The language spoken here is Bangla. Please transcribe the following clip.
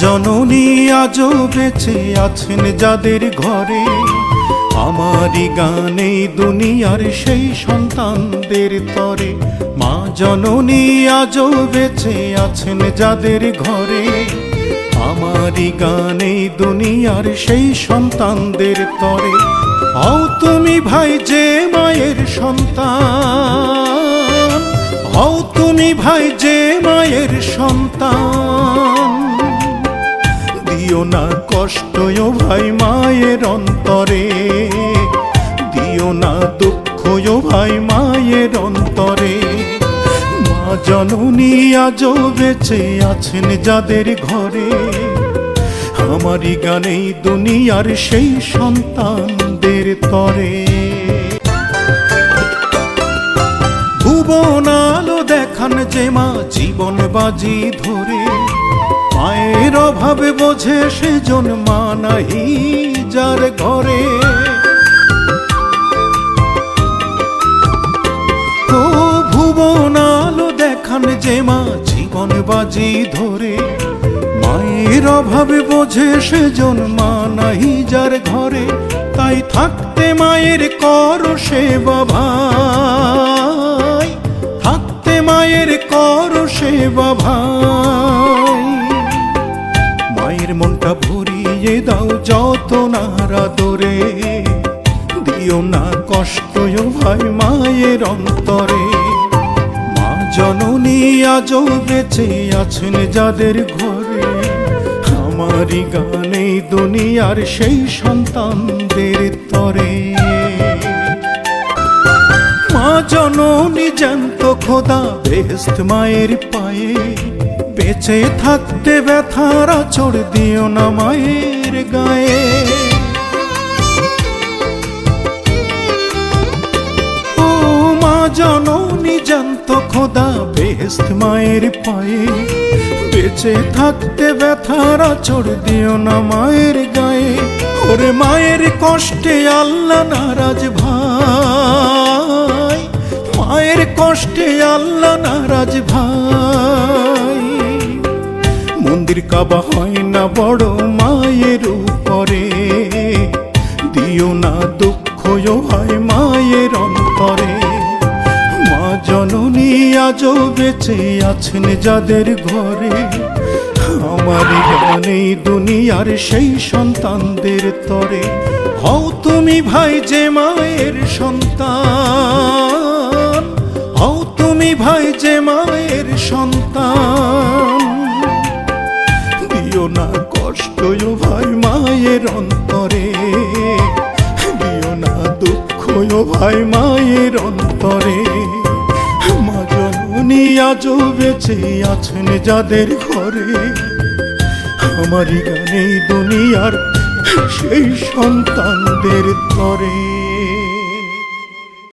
জননী আজও বেঁচে আছেন যাদের ঘরে, আমারই গানে দুনিয়ার সেই সন্তানদের তরে। মা জননী আজও বেঁচে আছেন যাদের ঘরে, আমারই গানে দুনিয়ার সেই সন্তানদের তরে। হও তুমি ভাই যে মায়ের সন্তান, হও তুমি ভাই যে মায়ের সন্তান, দিও না কষ্ট ও ভাই মায়ের অন্তরে, দিও না দুঃখ ও ভাই মায়ের অন্তরে। মা জননী আজও বেঁচে আছেন যাদের ঘরে, আমারই গানেই দুনিয়ার সেই সন্তানদের তরে। ভুবন আলো দেখান যে মা জীবন বাজি ধরে, মায়ের অভাবে বোঝে সেজন মা নাহি যার ঘরে। ও ভুবন আলো দেখান যে মা জীবন বাজি ধরে, মায়ের অভাবে বোঝে সেজন মা নাহি যার ঘরে। তাই থাকতে মায়ের কর সেবা ভাই, থাকতে মায়ের কর সেবা ভাই। মায়ের মনটা ভরিয়ে দাও যতনার আদরে, দিও না কষ্ট ও ভাই মায়ের অন্তরে। মা জননী আজও বেঁচে আছেন যাদের ঘরে, আমারই গানে দুনিয়ার সেই সন্তানদের তরে। মা জননী জ্যান্ত খোদা বেহেশত মায়ের পায়ে, বেঁচে থাকতে ব্যথার আঁচড় দিও না মায়ের গায়ে। ও মা জননী জ্যান্ত খোদা বেহেশত মায়ের পায়ে, বেঁচে থাকতে ব্যথার আঁচড় দিও না মায়ের গায়ে। ওরে মায়ের কষ্টে আল্লাহ নারাজ ভাই, মায়ের কষ্টে আল্লাহ নারাজ ভাই। মন্দির কাবা হয় না বড় মায়ের উপরে, দিও না দুঃখ ও হয় মায়ের অন্তরে। মা জননী আজও বেঁচে আছেন যাদের ঘরে, আমারই গানে দুনিয়ার সেই সন্তানদের তরে। হও তুমি ভাই যে মায়ের সন্তান, হও তুমি ভাই যে মায়ের সন্তান, দিও না কষ্ট ও ভাই মায়ের অন্তরে, দিও না দুঃখ ও ভাই মায়ের অন্তরে। মা জননী আজও বেঁচে আছেন যাদের ঘরে, আমারই গানে দুনিয়ার সেই সন্তানদের তরে।